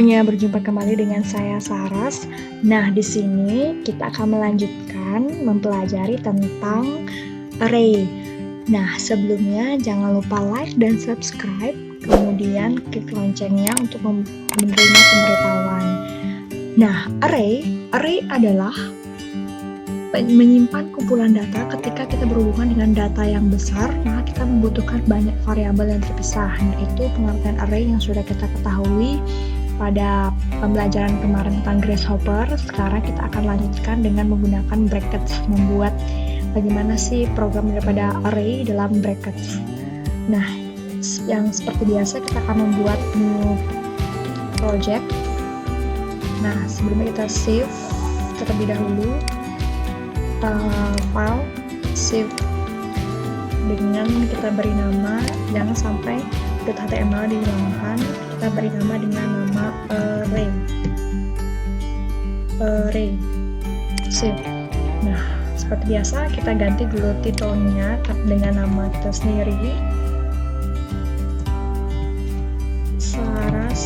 semuanya, berjumpa kembali dengan saya Saras. Nah, di sini kita akan melanjutkan mempelajari tentang array. Nah, sebelumnya jangan lupa like dan subscribe, kemudian klik loncengnya untuk menerima pemberitahuan. Nah, array adalah menyimpan kumpulan data. Ketika kita berhubungan dengan data yang besar, maka kita membutuhkan banyak variabel yang terpisah. Nah, itu pengertian array yang sudah kita ketahui pada pembelajaran kemarin tentang grasshopper. Sekarang kita akan lanjutkan dengan menggunakan brackets, membuat bagaimana sih program daripada array dalam brackets. Nah, yang seperti biasa kita akan membuat new project. Nah, sebelumnya kita save terlebih dahulu file, save dengan kita beri nama, jangan sampai .html dihilangkan, kita beri nama dengan nama array, save. Nah, seperti biasa kita ganti dulu titelnya dengan nama kita sendiri, Saras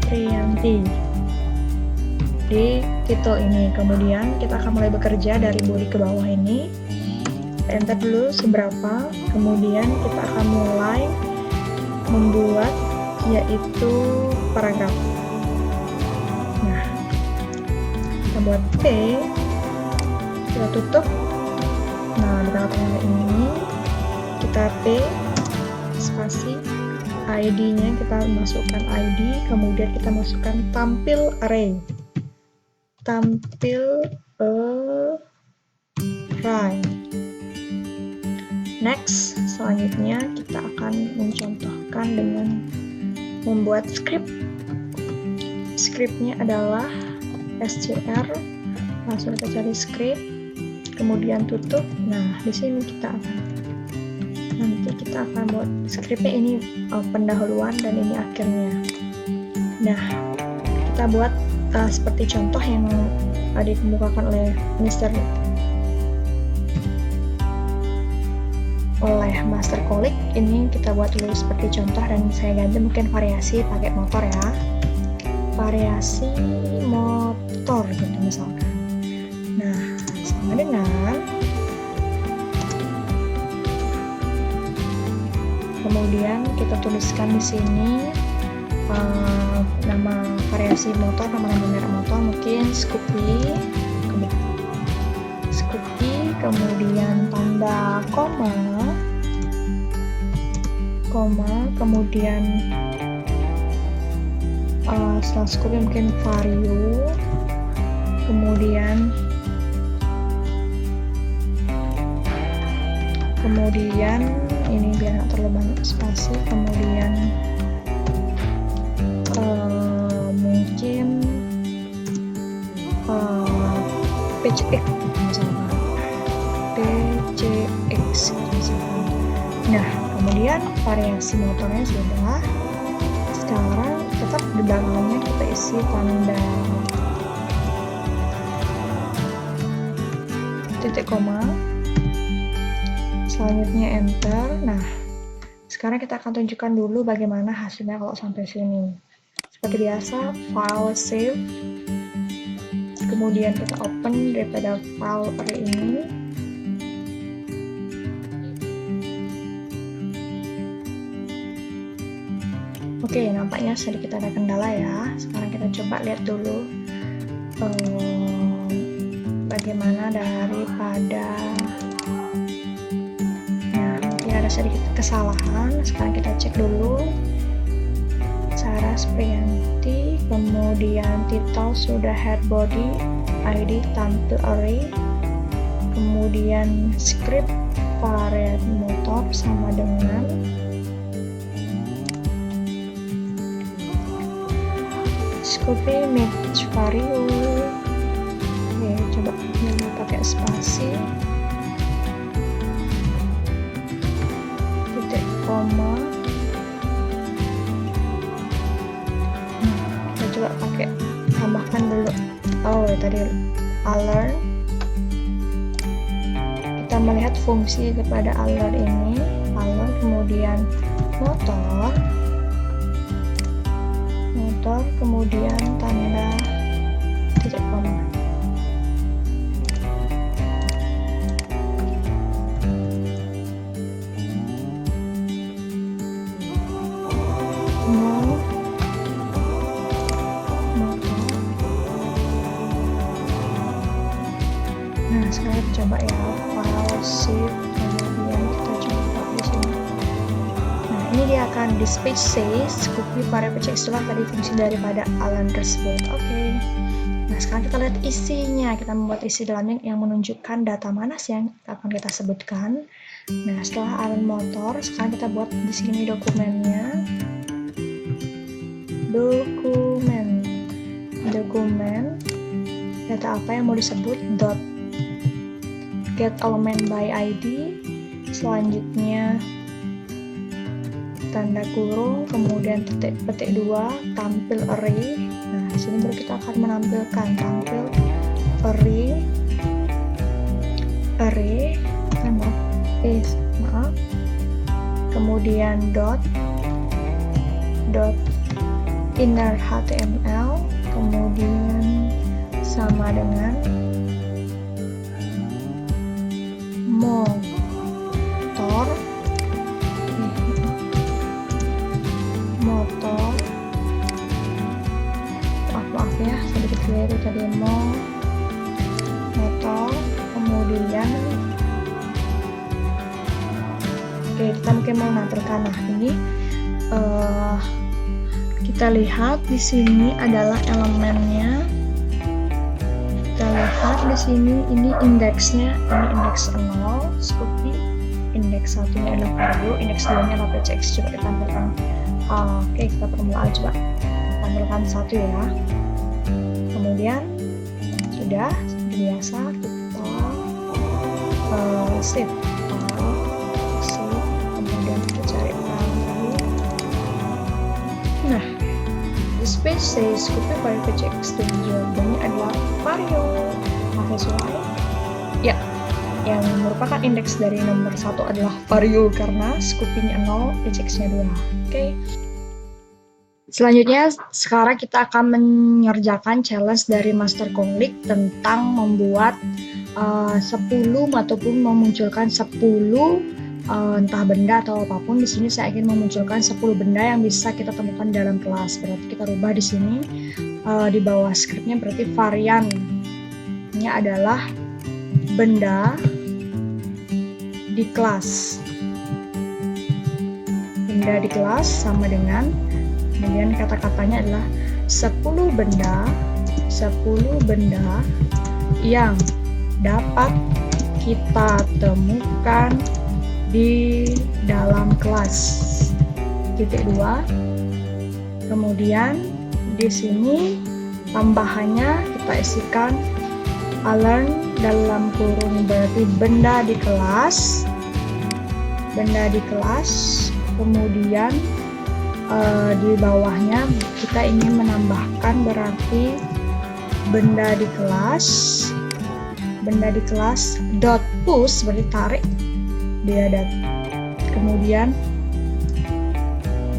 Priyanti, di titel ini. Kemudian kita akan mulai bekerja dari body ke bawah ini. Enter dulu seberapa, kemudian kita akan mulai membuat yaitu paragraf. Nah, kita buat P, kita tutup. Nah, di tengah-tengah ini kita P spasi, ID-nya kita masukkan ID, kemudian kita masukkan tampil array, array. Next, selanjutnya kita akan mencontohkan dengan membuat script. Scriptnya adalah str, langsung kita cari script, kemudian tutup. Nah, di sini kita akan buat scriptnya ini pendahuluan dan ini akhirnya. Nah, kita buat seperti contoh yang dikemukakan oleh Master Kolik. Ini kita buat dulu seperti contoh dan saya ganti mungkin variasi pakai motor ya, variasi motor gitu misalkan. Nah, sama dengan kemudian kita tuliskan di sini nama variasi motor, nama-nama merek motor, mungkin Scoopy, kemudian tanda koma, kemudian setelah Scoopy mungkin Vario, kemudian ini biar nggak terlalu banyak spasi, kemudian mungkin PCX misalnya, PCX misalnya. Nah, kemudian variasi motornya sudah. Sekarang tetap di belakangnya kita isi tanda titik koma, selanjutnya enter. Nah, sekarang kita akan tunjukkan dulu bagaimana hasilnya kalau sampai sini. Seperti biasa, file save, kemudian kita open daripada file array ini. Oke, nampaknya sedikit ada kendala ya. Sekarang kita coba lihat dulu bagaimana daripada, nah mungkin ada sedikit kesalahan. Sekarang kita cek dulu. Saras Priyanti, kemudian title sudah head body, ID tampil array, kemudian script variat motor sama dengan Scoopy match Vario. Oke, coba ini pakai spasi, titik koma. Kita coba pakai, tambahkan dulu tadi alert. Kita melihat fungsi kepada alert ini, alert kemudian motor, motor, kemudian tanda titik koma. Nah, sekarang coba ya, file shift, kemudian kita coba di sini. Nah, ini dia akan dispatch says copy variable itulah tadi fungsi daripada Alan tersebut. Oke. Nah, sekarang kita lihat isinya. Kita membuat isi dalamnya yang menunjukkan data mana sih yang akan kita sebutkan. Nah, setelah Alan motor, sekarang kita buat di sini dokumennya. Dokumen data apa yang mau disebut, dot get element by ID, selanjutnya tanda kurung, kemudian petik 2 tampil array. Nah, di sini baru kita akan menampilkan tampil array kemudian dot inner HTML, kemudian sama dengan motor maaf ya, sedikit keliru tadi, motor, kemudian oke, kita mungkin mau menampilkan. Nah, ini kita lihat di sini adalah elemennya. Kita lihat di sini, ini indeksnya, ini indeks 0, Scoopy. Indeks 1-nya adalah value, indeks 2-nya adalah PCX. Coba kita tampilkan. Oke, kita permulaan coba tampilkan 1 ya. Kemudian sudah seperti biasa kita save, kemudian kita cari value. Nah, dispatch says copy variable PCX dan jawabannya adalah vario. Sesuai ya, yang merupakan indeks dari nomor 1 adalah vario karena scoopy-nya 0, PCX-nya 2. Oke. Selanjutnya, sekarang kita akan mengerjakan challenge dari Master Konglik tentang membuat 10 ataupun memunculkan 10 entah benda atau apapun. Di sini saya ingin memunculkan 10 benda yang bisa kita temukan dalam kelas. Berarti kita rubah di sini di bawah skripnya, berarti variannya adalah benda di kelas. Benda di kelas sama dengan, kemudian kata-katanya adalah 10 benda yang dapat kita temukan di dalam kelas. Titik 2. Kemudian di sini tambahannya kita isikan Alan dalam kurung, berarti benda di kelas. Kemudian di bawahnya kita ingin menambahkan berarti benda di kelas dot push, berarti tarik dia. Dan kemudian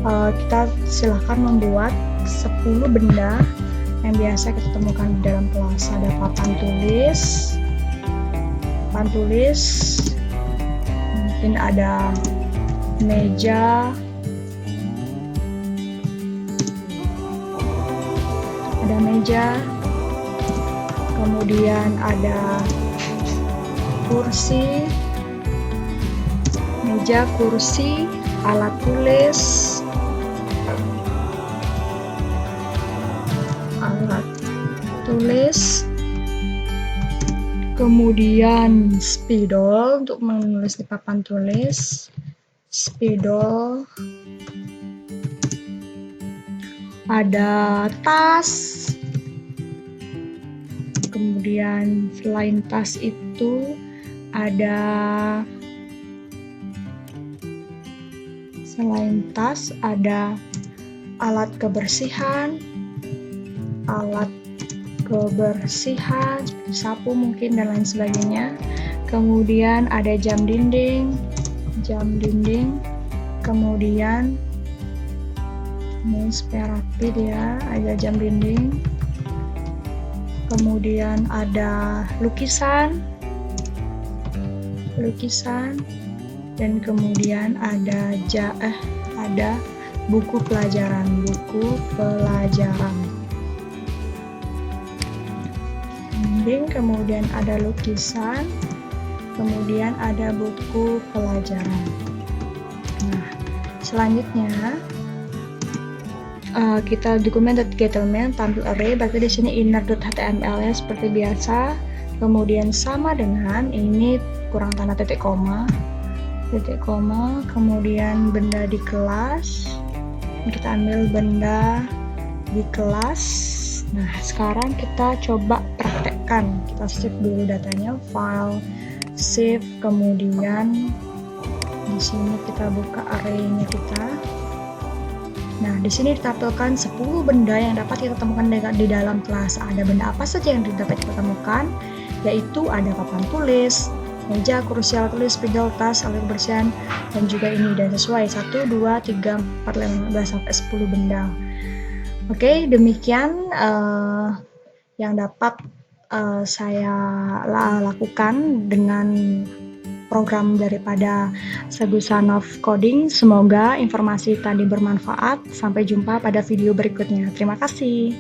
kita silahkan membuat 10 benda yang biasa kita temukan di dalam kelas. Ada papan tulis, mungkin ada meja, kemudian ada kursi, meja, kursi, alat tulis, kemudian spidol untuk menulis di papan tulis, spidol, ada tas, kemudian selain tas itu ada alat kebersihan seperti sapu mungkin dan lain sebagainya. Kemudian ada jam dinding, kemudian ini supaya rapi rapi dia, ada jam dinding, kemudian ada lukisan, dan kemudian ada buku pelajaran. Dinding, kemudian ada lukisan, kemudian ada buku pelajaran. Nah, selanjutnya kita dokumen.getElement tampil array, berarti di sini inner.html-nya seperti biasa. Kemudian sama dengan ini kurang tanda titik koma, kemudian benda di kelas. Kita ambil benda di kelas. Nah, sekarang kita coba praktekkan. Kita save dulu datanya, file, save, kemudian di sini kita buka array-nya kita. Nah, di sini ditampilkan 10 benda yang dapat kita temukan di dalam kelas. Ada benda apa saja yang dapat kita temukan? Yaitu ada papan tulis, meja, kursi alat tulis, spidol, tas, alat kebersihan, dan juga ini. Dan sesuai 1, 2, 3, 4, 5, 16 sampai 10 benda. Oke, demikian yang dapat saya lakukan dengan program daripada Sagusanov Coding. Semoga informasi tadi bermanfaat. Sampai jumpa pada video berikutnya. Terima kasih.